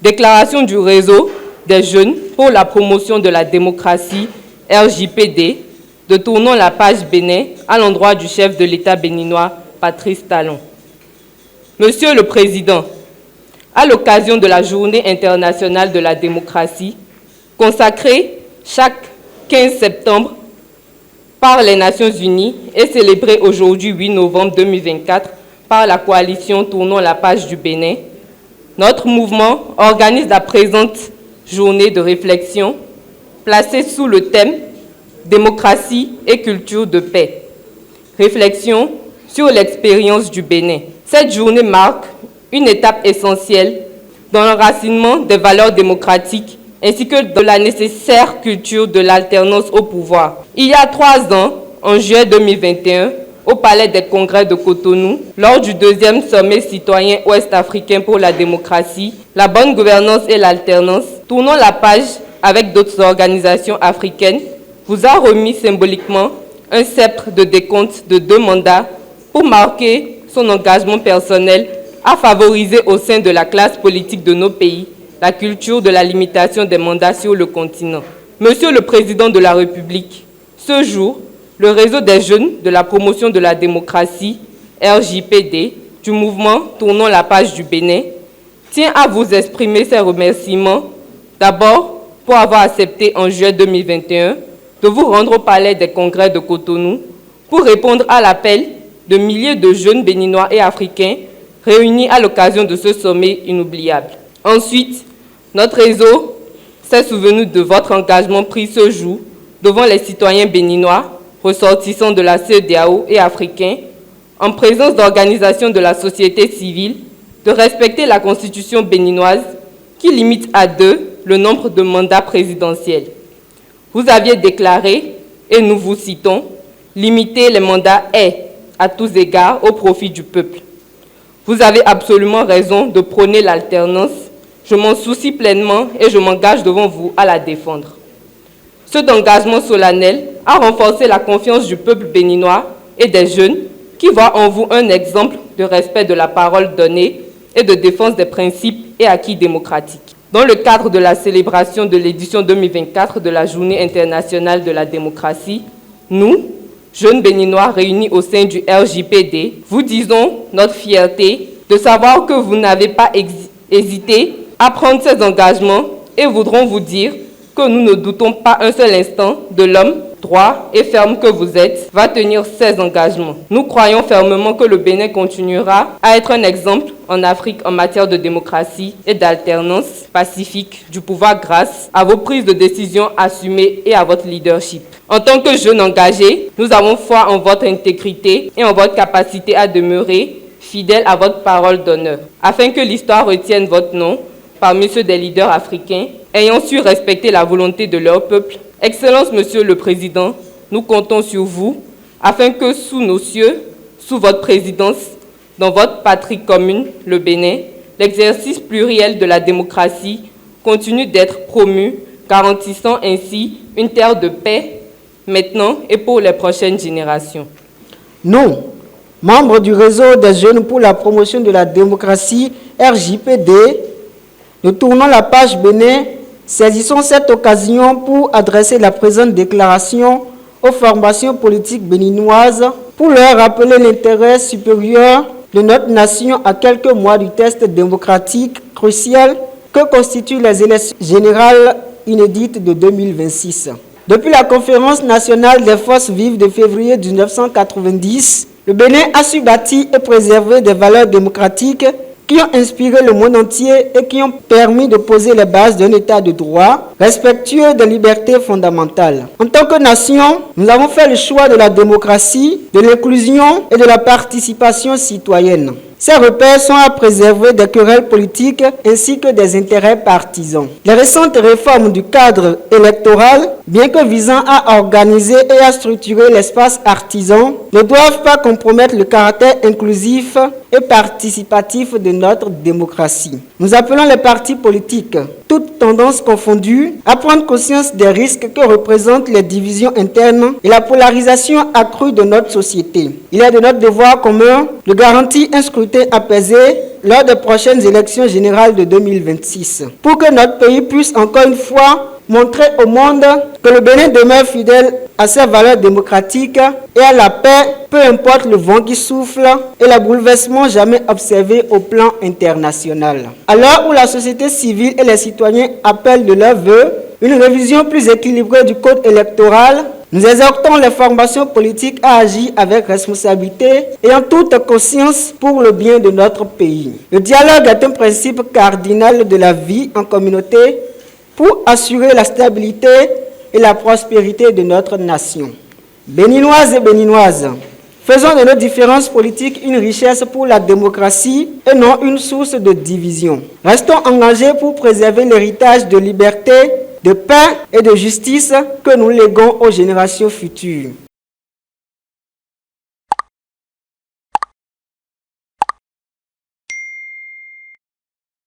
Déclaration du réseau des jeunes pour la promotion de la démocratie, RJPD, de tournant la page Bénin à l'endroit du chef de l'État béninois, Patrice Talon. Monsieur le Président, à l'occasion de la Journée internationale de la démocratie, consacrée chaque 15 septembre par les Nations Unies et célébrée aujourd'hui 8 novembre 2024 par la coalition Tournons la page du Bénin, notre mouvement organise la présente journée de réflexion placée sous le thème « Démocratie et culture de paix ». Réflexion sur l'expérience du Bénin. Cette journée marque une étape essentielle dans l'enracinement des valeurs démocratiques ainsi que de la nécessaire culture de l'alternance au pouvoir. Il y a 3 ans, en juillet 2021, au Palais des Congrès de Cotonou, lors du 2e sommet citoyen ouest-africain pour la démocratie, la bonne gouvernance et l'alternance, Tournons la page avec d'autres organisations africaines, vous a remis symboliquement un sceptre de décompte de 2 mandats pour marquer son engagement personnel à favoriser au sein de la classe politique de nos pays la culture de la limitation des mandats sur le continent. Monsieur le Président de la République, ce jour, le réseau des jeunes de la promotion de la démocratie, RJPD, du mouvement Tournons la page du Bénin, tient à vous exprimer ses remerciements, d'abord pour avoir accepté en juillet 2021 de vous rendre au Palais des Congrès de Cotonou pour répondre à l'appel de milliers de jeunes béninois et africains réunis à l'occasion de ce sommet inoubliable. Ensuite, notre réseau s'est souvenu de votre engagement pris ce jour devant les citoyens béninois, ressortissants de la CEDEAO et africains, en présence d'organisations de la société civile, de respecter la constitution béninoise qui limite à 2 le nombre de mandats présidentiels. Vous aviez déclaré, et nous vous citons, « Limiter les mandats est, à tous égards, au profit du peuple ». Vous avez absolument raison de prôner l'alternance. Je m'en soucie pleinement et je m'engage devant vous à la défendre. Cet engagement solennel a renforcé la confiance du peuple béninois et des jeunes qui voient en vous un exemple de respect de la parole donnée et de défense des principes et acquis démocratiques. Dans le cadre de la célébration de l'édition 2024 de la Journée internationale de la démocratie, nous, jeunes béninois réunis au sein du RJPD, vous disons notre fierté de savoir que vous n'avez pas hésité à prendre ces engagements et voudrons vous dire que nous ne doutons pas un seul instant de l'homme droit et ferme que vous êtes va tenir ses engagements. Nous croyons fermement que le Bénin continuera à être un exemple en Afrique en matière de démocratie et d'alternance pacifique du pouvoir grâce à vos prises de décision assumées et à votre leadership. En tant que jeunes engagés, nous avons foi en votre intégrité et en votre capacité à demeurer fidèles à votre parole d'honneur, afin que l'histoire retienne votre nom parmi ceux des leaders africains ayant su respecter la volonté de leur peuple. Excellence, Monsieur le Président, nous comptons sur vous afin que sous nos cieux, sous votre présidence, dans votre patrie commune, le Bénin, l'exercice pluriel de la démocratie continue d'être promu, garantissant ainsi une terre de paix maintenant et pour les prochaines générations. Nous, membres du réseau des jeunes pour la promotion de la démocratie, RJPD, nous tournons la page Bénin. Saisissons cette occasion pour adresser la présente déclaration aux formations politiques béninoises pour leur rappeler l'intérêt supérieur de notre nation à quelques mois du test démocratique crucial que constituent les élections générales inédites de 2026. Depuis la conférence nationale des forces vives de février 1990, le Bénin a su bâtir et préserver des valeurs démocratiques qui ont inspiré le monde entier et qui ont permis de poser les bases d'un état de droit respectueux des libertés fondamentales. En tant que nation, nous avons fait le choix de la démocratie, de l'inclusion et de la participation citoyenne. Ces repères sont à préserver des querelles politiques ainsi que des intérêts partisans. Les récentes réformes du cadre électoral, bien que visant à organiser et à structurer l'espace artisan, ne doivent pas compromettre le caractère inclusif et participatif de notre démocratie. Nous appelons les partis politiques, toutes tendances confondues, à prendre conscience des risques que représentent les divisions internes et la polarisation accrue de notre société. Il est de notre devoir commun de garantir un scrutin apaisé, lors des prochaines élections générales de 2026, pour que notre pays puisse encore une fois montrer au monde que le Bénin demeure fidèle à ses valeurs démocratiques et à la paix, peu importe le vent qui souffle et les bouleversements jamais observés au plan international. À l'heure où la société civile et les citoyens appellent de leur vœu une révision plus équilibrée du code électoral, nous exhortons les formations politiques à agir avec responsabilité et en toute conscience pour le bien de notre pays. Le dialogue est un principe cardinal de la vie en communauté pour assurer la stabilité et la prospérité de notre nation. Béninoises et Béninoises, faisons de nos différences politiques une richesse pour la démocratie et non une source de division. Restons engagés pour préserver l'héritage de liberté, de paix et de justice que nous léguons aux générations futures.